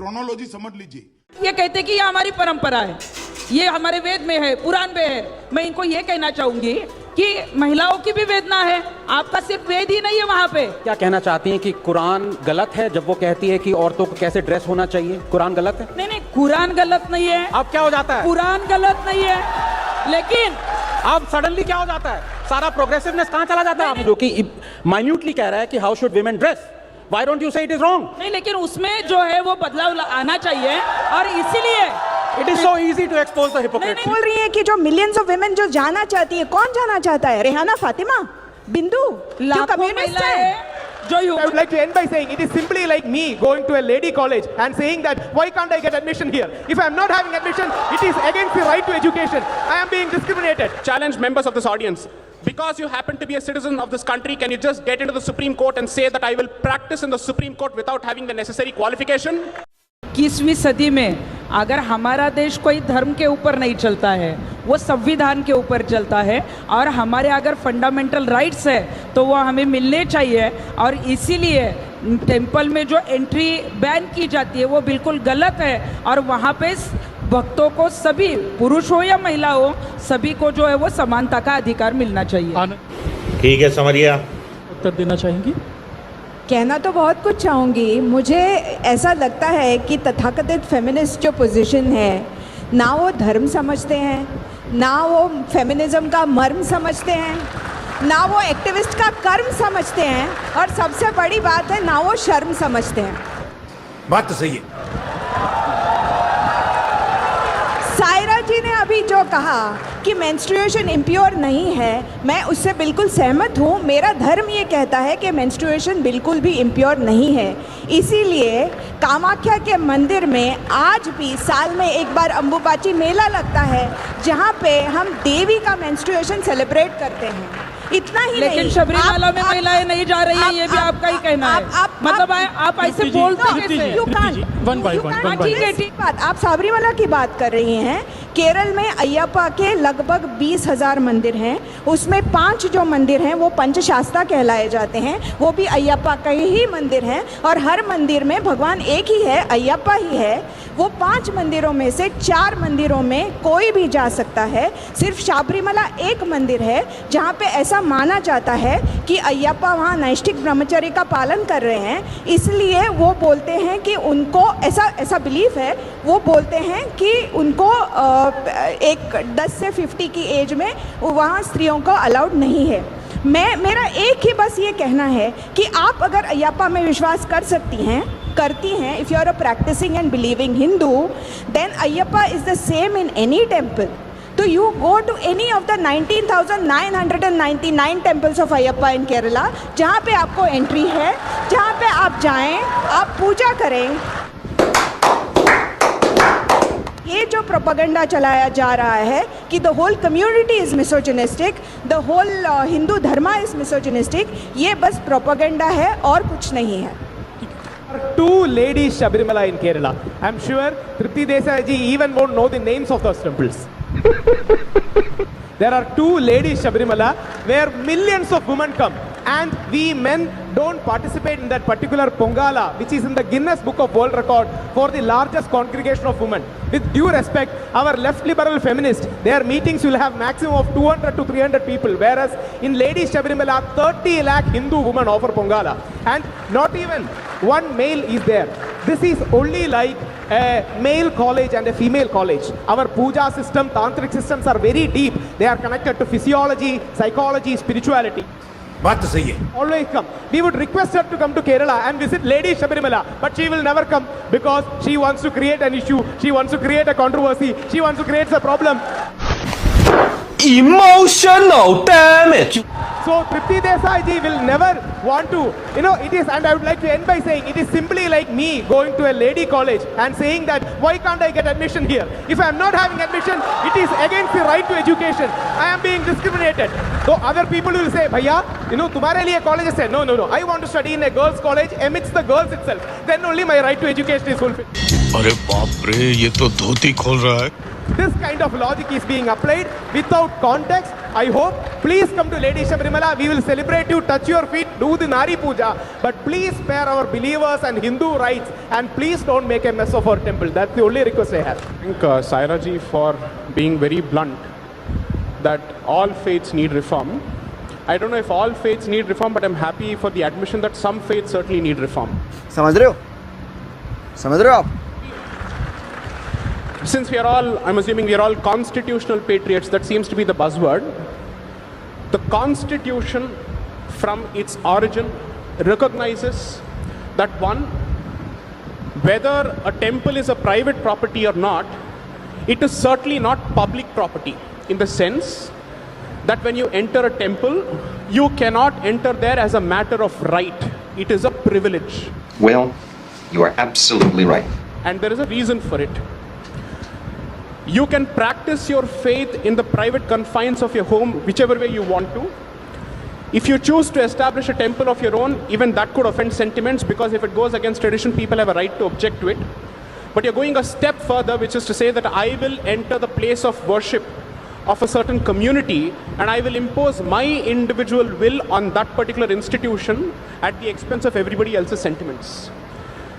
Chronology समझ लीजिए। ये कहते कि ये हमारी परंपरा है, ये हमारे वेद में है, पुराण में है। मैं इनको ये कहना चाहूंगी कि महिलाओं की भी वेदना है, आपका सिर्फ वेद ही नहीं है वहाँ पे। क्या कहना चाहती हैं कि कुरान गलत है जब वो कहती है कि औरतों को कैसे ड्रेस होना चाहिए? कुरान गलत है? नहीं, कुरान गलत नहीं है। अब क्या हो जाता है? कुरान गलत नहीं है, लेकिन अब सडनली क्या हो जाता है? सारा प्रोग्रेसिवनेस कहाँ चला जाता है? जो कि माइन्यूटली कह रहा है कि how should women dress, why don't you से इट इज रॉन्ग? नहीं, लेकिन उसमें जो है वो बदलाव आना चाहिए, और इसीलिए it is so easy to expose the hypocrisy. बोल रही है कि जो मिलियंस ऑफ वुमेन जो जाना चाहती है, कौन जाना चाहता है? रेहाना फातिमा, बिंदु, जो लाखों कम्युनिस्ट महिलाएं है। जो I would like to end by saying it is simply like me going to a lady college and saying that why can't I get admission here? If I am not having admission, it is against the right to education. I am being discriminated. Challenge members of this audience. Because you happen to be a citizen of this country, can you just get into the Supreme Court and say that I will practice in the Supreme Court without having the necessary qualification? 21वीं सदी में अगर हमारा देश कोई धर्म के ऊपर नहीं चलता है, वो संविधान के ऊपर चलता है, और हमारे अगर फंडामेंटल राइट्स है तो वो हमें मिलने चाहिए। और इसीलिए टेंपल में जो एंट्री बैन की जाती है वो बिल्कुल गलत है, और वहाँ पे भक्तों को, सभी पुरुष हो या महिला हो, सभी को जो है वो समानता का अधिकार मिलना चाहिए। ठीक है, समरिया उत्तर देना चाहेंगी? कहना तो बहुत कुछ चाहूँगी। मुझे ऐसा लगता है कि तथाकथित फेमिनिस्ट जो पोजीशन है, ना वो धर्म समझते हैं, ना वो फेमिनिज्म का मर्म समझते हैं, ना वो एक्टिविस्ट का कर्म समझते हैं, और सबसे बड़ी बात है ना वो शर्म समझते हैं। बात तो सही है। सायरा जी ने अभी जो कहा कि मेंस्ट्रुएशन इम्प्योर नहीं है, मैं उससे बिल्कुल सहमत हूँ। मेरा धर्म ये कहता है कि मेंस्ट्रुएशन बिल्कुल भी इम्प्योर नहीं है। इसीलिए कामाख्या के मंदिर में आज भी साल में एक बार अम्बुबाची मेला लगता है, जहाँ पे हम देवी का मेंस्ट्रुएशन सेलिब्रेट करते हैं। इतना ही लेकिन नहीं, शबरीमाला में महिलाएं नहीं जा रही है, ये भी आपका ही कहना है। मतलब आप ऐसे बोलते हैं कैसे? ठीक है, ठीक बात। आप सबरीमाला की बात कर रही हैं। केरल में अय्यप्पा के लगभग 20,000 मंदिर हैं, उसमें 5 जो मंदिर हैं वो पंचशास्ता कहलाए जाते हैं, वो भी अय्यप्पा के ही मंदिर हैं, और हर मंदिर में भगवान एक ही है, अय्यप्पा ही है। वो 5 मंदिरों में से 4 मंदिरों में कोई भी जा सकता है। सिर्फ शबरीमला एक मंदिर है जहाँ पे ऐसा माना जाता है कि अय्यप्पा वहाँ नैष्ठिक ब्रह्मचर्य का पालन कर रहे हैं, इसलिए वो बोलते हैं कि उनको ऐसा बिलीफ है, वो बोलते हैं कि उनको एक 10 से 50 की एज में वहाँ स्त्रियों को अलाउड नहीं है। मेरा एक ही बस ये कहना है कि आप अगर अय्यप्पा में विश्वास करती हैं, if you are a practising and believing Hindu, then Ayyappa is the same in any temple. तो you go to any of the 19,999 temples of Ayyappa in Kerala, जहाँ पे आपको एंट्री है, जहाँ पे आप जाएं, आप पूजा करें। ये जो प्रोपेगेंडा चलाया जा रहा है कि the whole community is misogynistic, the whole Hindu dharma is misogynistic, ये बस प्रोपेगेंडा है और कुछ नहीं है। Two ladies Shabarimala in Kerala. I'm sure Tripti Desai ji even won't know the names of those temples. There are 2 ladies Shabarimala where millions of women come, and we men don't participate in that particular Pongala, which is in the Guinness Book of World Record for the largest congregation of women. With due respect, our left liberal feminists, their meetings will have maximum of 200 to 300 people, whereas in Ladies Shabarimala, 30 lakh Hindu women offer Pongala, and not even one male is there. This is only like a male college and a female college. Our puja system, tantric systems are very deep. They are connected to physiology, psychology, spirituality. बात तो सही है। Always come. We would request her to come to Kerala and visit Lady Shabarimala, but she will never come because she wants to create an issue. She wants to create a controversy. She wants to create a problem. Emotional damage. So Tripti Desai ji will never want to, it is, and I would like to end by saying it is simply like me going to a lady college and saying that why can't I get admission here? If I am not having admission, it is against the right to education. I am being discriminated. So other people will say, Bhaiya, तुम्हारे लिए college है. No. I want to study in a girls' college amidst the girls itself. Then only my right to education is fulfilled. अरे बाप रे, ये तो धोती खोल रहा है। This kind of logic is being applied without context. I hope, please come to Lady Shabarimala. We will celebrate you, touch your feet, do the Nari Puja, but please spare our believers and Hindu rights, and please don't make a mess of our temple. That's the only request I have. Thank Saira ji for being very blunt that all faiths need reform. I don't know if all faiths need reform, but I'm happy for the admission that some faiths certainly need reform. समझ रहे हो आप? Since we are all, I'm assuming we are all constitutional patriots, that seems to be the buzzword. The Constitution, from its origin, recognizes that one, whether a temple is a private property or not, it is certainly not public property, in the sense that when you enter a temple, you cannot enter there as a matter of right. It is a privilege. Well, you are absolutely right. And there is a reason for it. You can practice your faith in the private confines of your home, whichever way you want to. If you choose to establish a temple of your own, even that could offend sentiments, because if it goes against tradition, people have a right to object to it. But you're going a step further, which is to say that I will enter the place of worship of a certain community, and I will impose my individual will on that particular institution at the expense of everybody else's sentiments.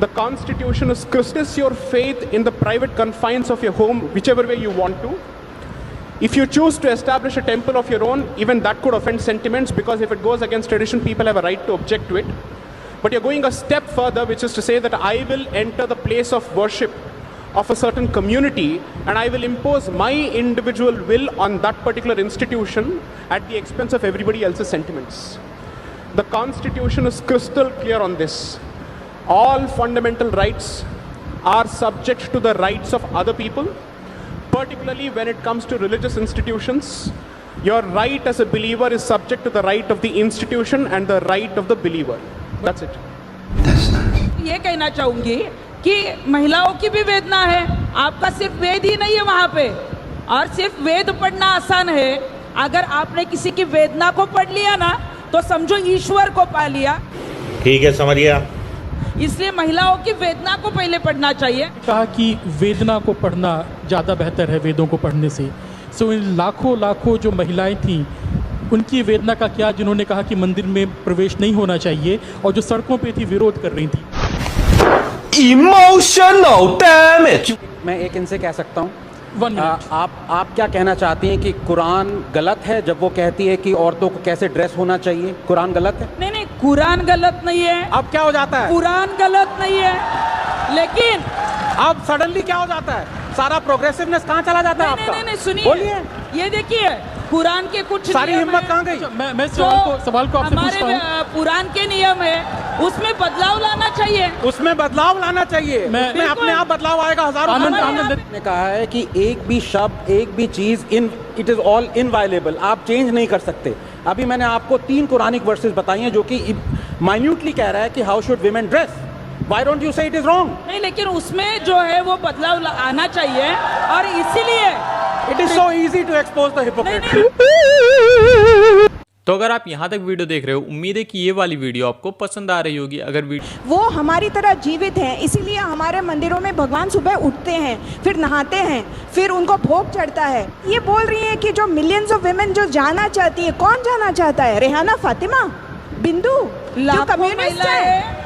The Constitution is practice your faith in the private confines of your home, whichever way you want to. If you choose to establish a temple of your own, even that could offend sentiments, because if it goes against tradition, people have a right to object to it. But you're going a step further, which is to say that I will enter the place of worship of a certain community, and I will impose my individual will on that particular institution at the expense of everybody else's sentiments. The Constitution is crystal clear on this. All fundamental rights are subject to the rights of other people, particularly when it comes to religious institutions. Your right as a believer is subject to the right of the institution and the right of the believer. That's it. ये कहना चाहूंगी कि महिलाओं की भी वेदना है, आपका सिर्फ वेद ही नहीं है वहाँ पे, और सिर्फ वेद पढ़ना आसान है। अगर आपने किसी की वेदना को पढ़ लिया ना, तो समझो ईश्वर को पा लिया। ठीक है समरिया। इसलिए महिलाओं की वेदना को पहले पढ़ना चाहिए। कहा कि वेदना को पढ़ना ज़्यादा बेहतर है वेदों को पढ़ने से। सो इन लाखों जो महिलाएं थीं, उनकी वेदना का क्या, जिन्होंने कहा कि मंदिर में प्रवेश नहीं होना चाहिए और जो सड़कों पे थी विरोध कर रही थी। Emotional damage. मैं एक इनसे कह सकता हूँ, आप क्या कहना चाहती हैं कि कुरान गलत है जब वो कहती है कि औरतों को कैसे ड्रेस होना चाहिए? कुरान गलत है? नहीं, कुरान गलत नहीं है। अब क्या हो जाता है? कुरान गलत नहीं है, लेकिन अब सडनली क्या हो जाता है? सारा प्रोग्रेसिवनेस कहाँ चला जाता है आपका? नहीं, सुनिए, बोलिए। ये देखिए, कुरान के कुछ सारी हिम्मत कहाँ गई? मैं सवाल को आपसे पूछता हूँ। हमारे पुराण के नियम है, उसमें बदलाव लाना चाहिए। उसमें बदलाव लाना चाहिए। उसमें अपने आप बदलाव आएगा। हजारों ने कहा है कि एक भी शब्द, एक भी चीज इट इज ऑल इनवायलेबल, आप चेंज नहीं कर सकते। अभी मैंने आपको 3 कुरानिक वर्सेस बताई हैं जो कि माइन्यूटली कह रहा है कि how should women dress. Why don't you say it is wrong? नहीं, लेकिन उसमें जो है वो बदलाव आना चाहिए, और इसीलिए it is so easy to expose the hypocrite. तो अगर आप यहाँ तक वीडियो देख रहे हो, उम्मीद है कि ये वाली वीडियो आपको पसंद आ रही होगी। अगर वीडियो वो हमारी तरह जीवित हैं, इसीलिए हमारे मंदिरों में भगवान सुबह उठते हैं, फिर नहाते हैं, फिर उनको भोग चढ़ता है। ये बोल रही है कि जो मिलियंस ऑफ विमेन जो जाना चाहती है, कौन जाना चाहता है? रेहाना फातिमा, बिंदु, जो कम्युनिस्ट है,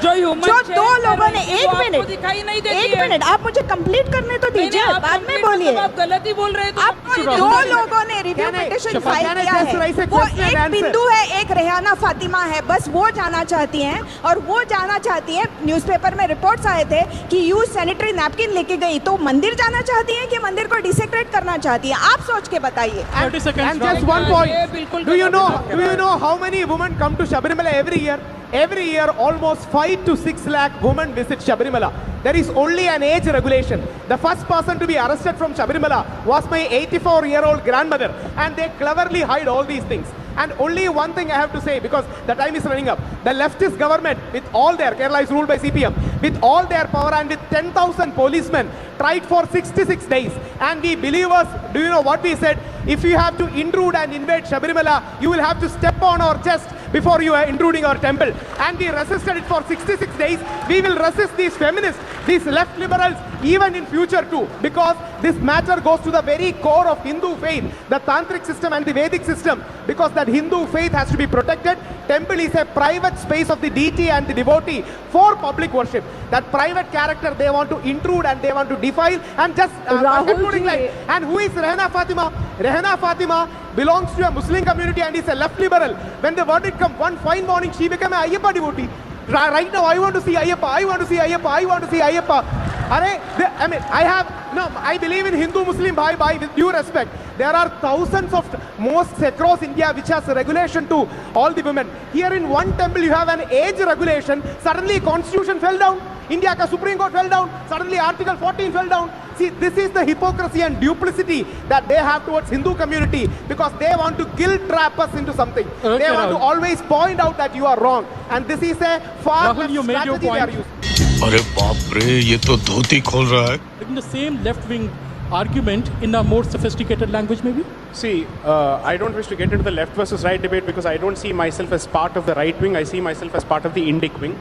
जो 2 लोगों ने एक मिनट आप मुझे कंप्लीट करने तो दीजिए, बाद में बोलिए। आप गलत ही बोल रहे हैं। आप 2 लोगों ने रिव्यू पिटीशन फाइल किया है, वो एक बिंदु है, एक रेहाना फातिमा है, बस वो जाना चाहती हैं। और वो जाना चाहती हैं, न्यूज़पेपर में रिपोर्ट्स आए थे कि यूज सैनिटरी नैपकिन लेके गई, तो मंदिर जाना चाहती हैं कि मंदिर को डिसेक्रेट करना चाहती हैं? आप सोच के बताइए। And just one point, do you know how many women come to Shabarimala every year? Every year, almost 5 to 6 lakh women visit Shabarimala. There is only an age regulation. The first person to be arrested from Shabarimala was my 84-year-old grandmother, and they cleverly hide all these things. And only one thing I have to say, because the time is running up. The leftist government, with all their, Kerala is ruled by CPM, with all their power and with 10,000 policemen, tried for 66 days. And we believers, do you know what we said? If you have to intrude and invade Shabarimala, you will have to step on our chest before you are intruding our temple. And we resisted it for 66 days. We will resist these feminists, these left liberals, even in future too, because this matter goes to the very core of Hindu faith, the Tantric system and the Vedic system, because that Hindu faith has to be protected. Temple is a private space of the deity and the devotee for public worship. That private character they want to intrude and they want to defile and just concluding like, and who is Rehna Fatima? Rehna Fatima belongs to a Muslim community and is a left liberal. When the verdict come, one fine morning she became a Ayyappa devotee. Right now I want to see Ayyappa, I want to see Ayyappa, I want to see Ayyappa. I believe in Hindu-Muslim bhai, with due respect. There are thousands of mosques across India which has regulation to all the women. Here in one temple you have an age regulation, suddenly constitution fell down. India ka Supreme Court fell down, suddenly Article 14 fell down. See, this is the hypocrisy and duplicity that they have towards Hindu community, because they want to guilt trap us into something. Okay, they want to always point out that you are wrong, and this is a far left you made your strategy they are point. using. अरे बाप रे ये तो धोती खोल रहा है. In the same left-wing argument in a more sophisticated language, maybe? See, I don't wish to get into the left versus right debate because I don't see myself as part of the right wing. I see myself as part of the Indic wing.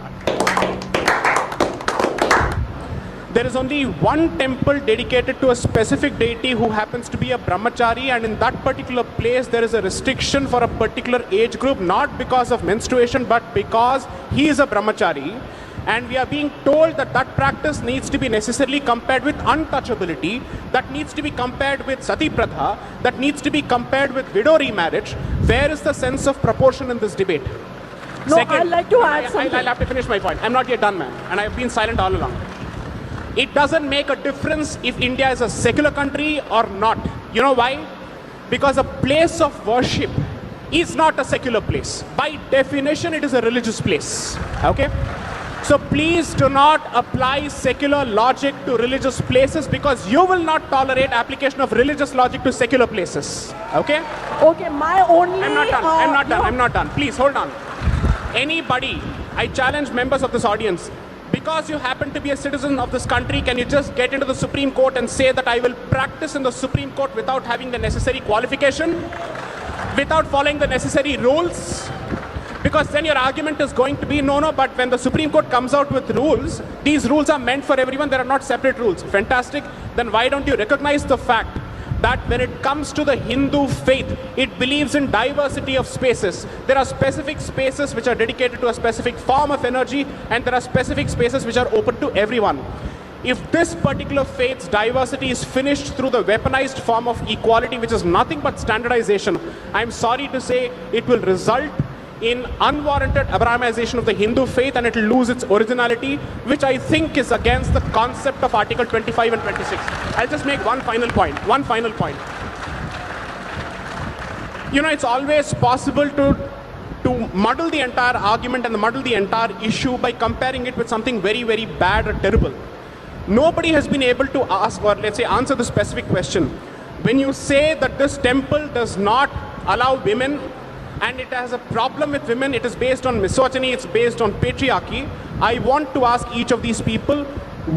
There is only one temple dedicated to a specific deity who happens to be a brahmachari, and in that particular place there is a restriction for a particular age group, not because of menstruation but because he is a brahmachari. And we are being told that that practice needs to be necessarily compared with untouchability, that needs to be compared with sati pratha, that needs to be compared with widow remarriage. Where is the sense of proportion in this debate? No, I'd like to add something. I'll have to finish my point. I'm not yet done, man, and I've been silent all along. It doesn't make a difference if India is a secular country or not. You know why? Because a place of worship is not a secular place. By definition, it is a religious place. Okay? So please do not apply secular logic to religious places, because you will not tolerate application of religious logic to secular places. Okay? Okay, my only... I'm not done. Please, hold on. Anybody, I challenge members of this audience, because you happen to be a citizen of this country, can you just get into the Supreme Court and say that I will practice in the Supreme Court without having the necessary qualification, without following the necessary rules? Because then your argument is going to be, no, but when the Supreme Court comes out with rules, these rules are meant for everyone, there are not separate rules. Fantastic. Then why don't you recognize the fact that when it comes to the Hindu faith, it believes in diversity of spaces. There are specific spaces which are dedicated to a specific form of energy, and there are specific spaces which are open to everyone. If this particular faith's diversity is finished through the weaponized form of equality, which is nothing but standardization, I'm sorry to say it will result in unwarranted Abrahamization of the Hindu faith, and it will lose its originality, which I think is against the concept of Article 25 and 26. I'll just make one final point. You know, it's always possible to muddle the entire argument and muddle the entire issue by comparing it with something very, very bad or terrible. Nobody has been able to ask, or let's say answer the specific question. When you say that this temple does not allow women, and it has a problem with women, it is based on misogyny, it's based on patriarchy, I want to ask each of these people,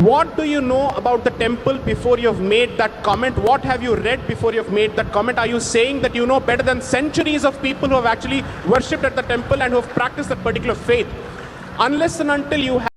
what do you know about the temple before you have made that comment? What have you read before you have made that comment? Are you saying that you know better than centuries of people who have actually worshipped at the temple and who have practiced that particular faith? Unless and until you have